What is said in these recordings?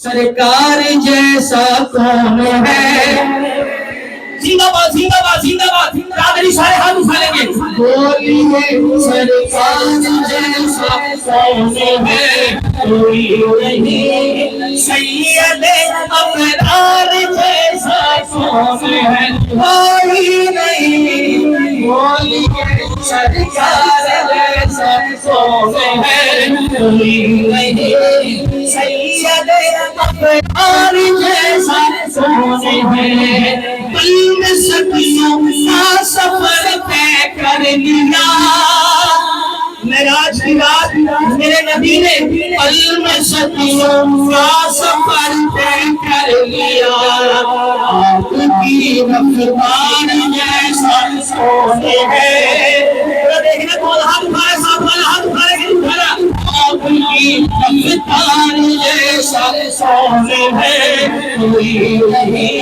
सरकार जैसा कौन है। जिंदाबाद जिंदाबाद जिंदाबाद, रादरी सारे हाथ उठा लेंगे। बोलिए सरकार जैसा कौन है, कोई नहीं। सैयद अबरार जैसा कौन है, कोई नहीं। बोलिए सरकार जैसा कौन है, कोई नहीं। सैयद अबरार जैसा कौन है। सदियों का सफर तय कर लिया, मेराज की रात मेरे नबी ने पल में सदियों का सफर तय कर लिया। आपकी रफ्तार जैसा कौन है। देखना कौन हाथ उठाए, साथ वाला हाथ उठाएगा। आपकी रफ्तार जैसा कौन है, कोई नहीं।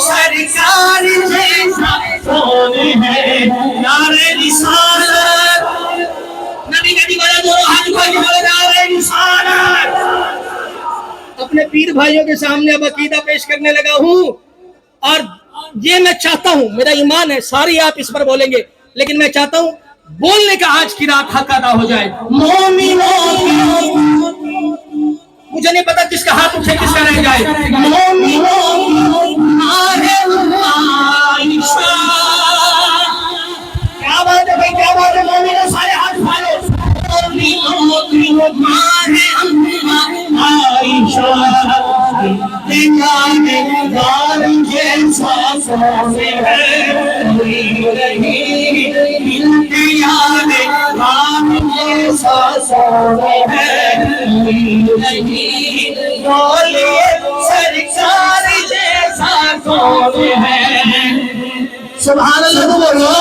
सरकार जैसा कौन है। नारे रिसालत, नबी नबी बोला, दोनों हाथ उठा के बोले नारे रिसालत। अपने पीर भाइयों के सामने अब अकीदा पेश करने लगा हूँ, और ये मैं चाहता हूँ, मेरा ईमान है सारी आप इस पर बोलेंगे, लेकिन मैं चाहता हूँ बोलने का आज की रात हक अदा हो जाए। मुझे नहीं पता किसका हाथ उठे किसका रह जाए। क्या बात है भाई, क्या बात है। मोमिनो सारे हाथ उठा लो। सरकार जैसा कौन है। सुभान अल्लाह तो बोलो।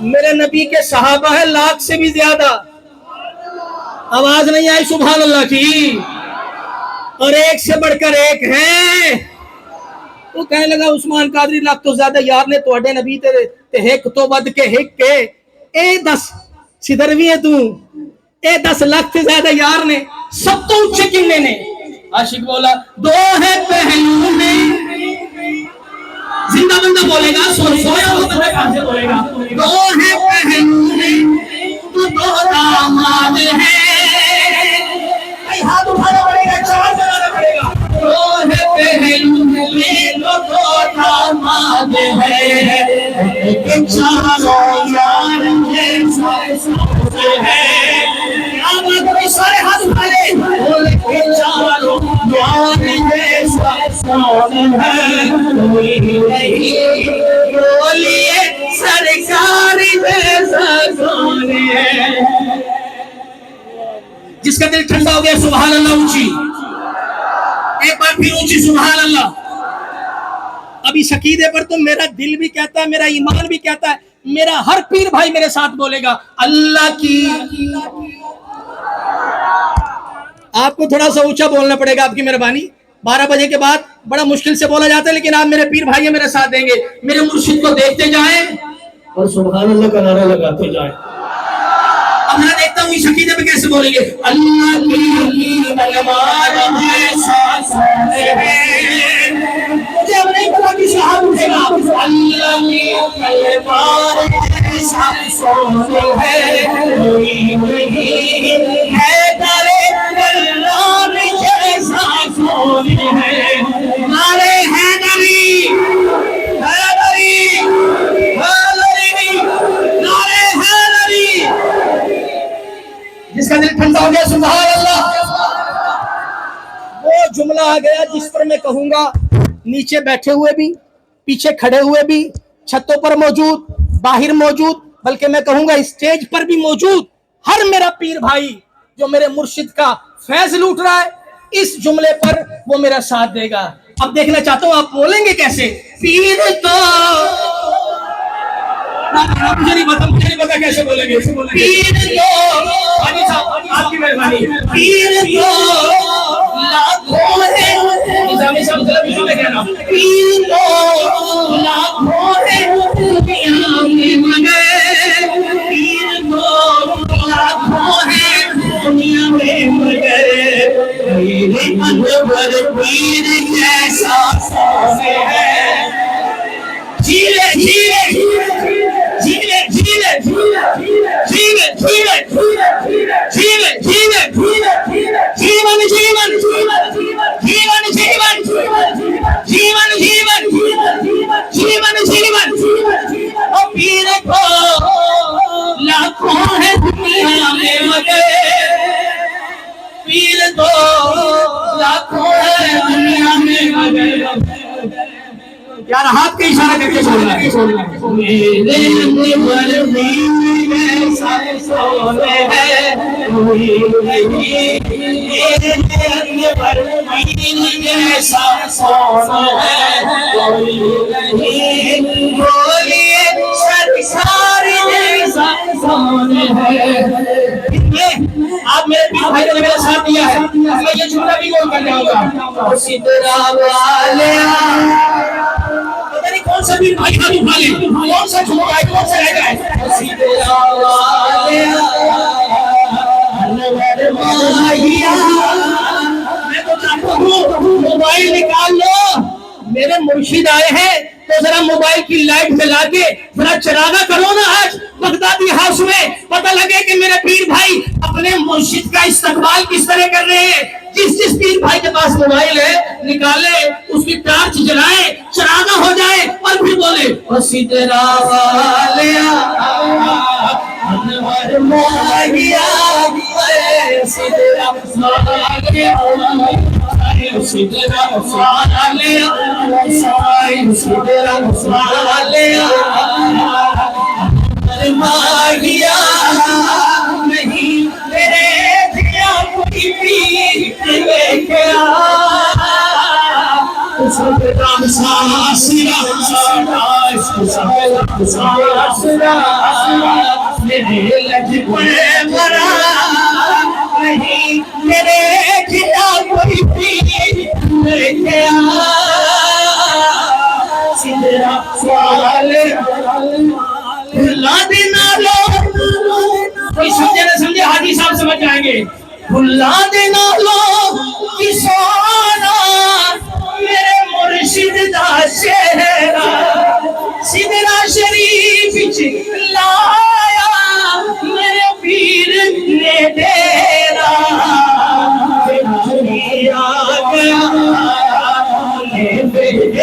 मेरे नबी के सहाबा है लाख से भी ज्यादा। आवाज नहीं आई सुभान अल्लाह की। और एक से बढ़कर एक है। वो कहने लगा उस्मान कादरी लाख तो ज्यादा यार ने तोड़े नबी तेरे ते हिक तो बद के हिक के ए 10 सिदरवी है तू। ए 10 लाख से ज्यादा यार ने, सब तो उच्च किन्ने ने। आशिक बोला दो है पहलू में। जिंदा बंदा बोलेगा, सोया हुआ बंदा कहां से बोलेगा। दो है पहलू में तो दो दामाद है। हाथ उठाना पड़ेगा, चार चलाना पड़ेगा। दो है पहलू में तो दो दामाद है। चारों यार है। सारे हाथ उठा ले। चारों यार है, कोई नहीं। बोलिए सरकार जैसा कौन है। जिसका दिल ठंडा हो गया सुभान अल्लाह ऊंची, एक बार फिर ऊंची सुभान अल्लाह। अब इस अकीदे पर तो मेरा दिल भी कहता है, मेरा ईमान भी कहता है, मेरा हर पीर भाई मेरे साथ बोलेगा अल्लाह की। आपको थोड़ा सा ऊंचा बोलना पड़ेगा, आपकी मेहरबानी। 12 बजे के बाद बड़ा मुश्किल से बोला जाता है, लेकिन आप मेरे पीर भाई मेरे साथ देंगे। मेरे मुर्शिद को देखते जाएं और सुभान अल्लाह का नारा लगाते जाएं। अब मैं देखता हूँ इस अकीदे पे कैसे बोलेंगे। अल्लाह की तलवार जैसा है। मुझे अब नहीं पता किसी हाथ उठेगा। अल्लाह की तलवार जैसा है, कोई नहीं है। नारे हैदरी, हैदरी, हैदरी, नारे हैदरी। जिसका दिल ठंडा हो गया सुभान अल्लाह। वो जुमला आ गया जिस पर मैं कहूंगा नीचे बैठे हुए भी, पीछे खड़े हुए भी, छतों पर मौजूद, बाहर मौजूद, बल्कि मैं कहूंगा स्टेज पर भी मौजूद हर मेरा पीर भाई जो मेरे मुर्शिद का फैज लूट रहा है, इस जुमले पर वो मेरा साथ देगा। अब देखना चाहता हूं आप बोलेंगे कैसे। पीर तो मुझे नहीं पता कैसे बोलेंगे। पीर तो हाजी साहब आपकी मेहरबानी। पीर तो लाखों है। निजामी साहब जरा बीच में कहना। पीर तो लाखों है दुनिया में मगर। पीर तो लाखों है दुनिया में मगर। मेरे अनवर पीर कैसा सोने है। जीले जीले जीले जीले जीले जीले जीले जीले जीले जीवन जीवन जीवन जीवन जीवन जीवन जीवन जीवन और पीर को लाखों है दुनिया में मगर पीर तो लाखों है दुनिया में मगर यार हाथ के इशारा करके बोलना है। मेरे अनवर पीर कैसा सोने है कोई नहीं, मेरे अनवर पीर कैसा सोना है कोई नहीं, बोलिए सरसारी जैसा सोने है। आप मेरे पीर भाई ने मेरा साथ दिया है, मैं ये छोटा भी गोल कर जाऊंगा। सितरा वाले कौन सा पीर भाई हाथ उठा ले, कौन सा छोटा है कौन सा रह गया है। सितरा वाले अनवर माहिया, मैं तो चाहता हूँ मोबाइल निकाल लो, मेरे मुर्शिद आए हैं तो जरा मोबाइल की लाइट जला के जरा चरागा करो ना आज बगदादी हाउस में, पता लगे कि मेरे पीर भाई अपने मुर्शिद का इस्तकबाल किस तरह कर रहे हैं। जिस जिस पीर भाई के पास मोबाइल है निकाले, उसकी टार्च जलाए, चरागा हो जाए और फिर बोले सितरा वाले अनवर माहिया सितरा वाले सितरा वाले सितरा वाले माहिया नहीं तेरे दिया कोई पीर लेके आ राम सासिरा सासिरा मेरे लजपे मरा नहीं तेरे दिया कोई पीर लेके आ सिदरा वाले भुला देना लो, कोई समझे ना समझे हाजी साहब समझ जाएंगे। भुला देना लो कि सोना मेरे मुर्शिद दा चेहरा सिदरा शरीफ लाया मेरे पीर ने डेरा आ गया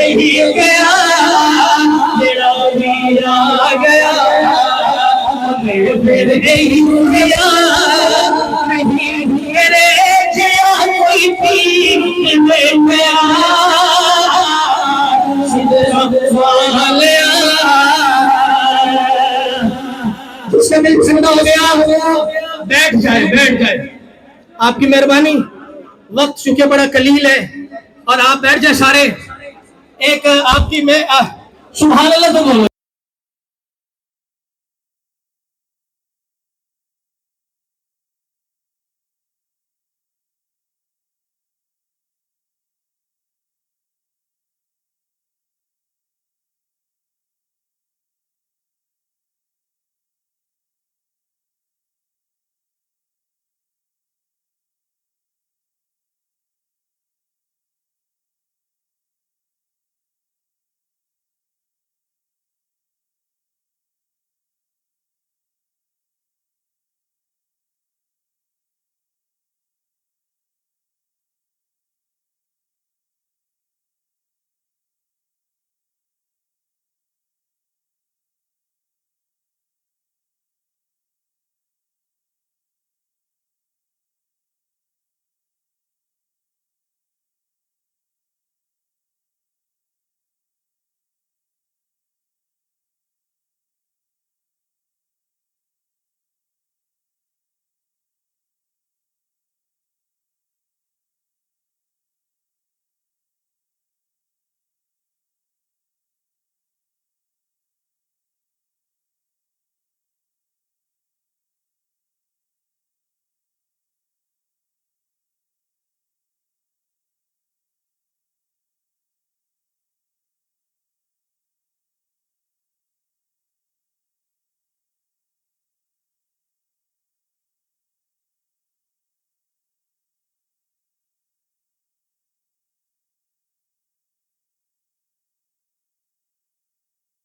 ही गया मेरा वीर आ गया मेरे ही गया नहीं मेरे जिया कोई पीर में गया सिदरा वाले उसका दिल जिंदा हो गया। बैठ जाए बैठ जाए, आपकी मेहरबानी, वक्त चुके बड़ा कलील है और आप बैठ जाए सारे। एक आपकी मैं सुभान अल्लाह तो बोलो।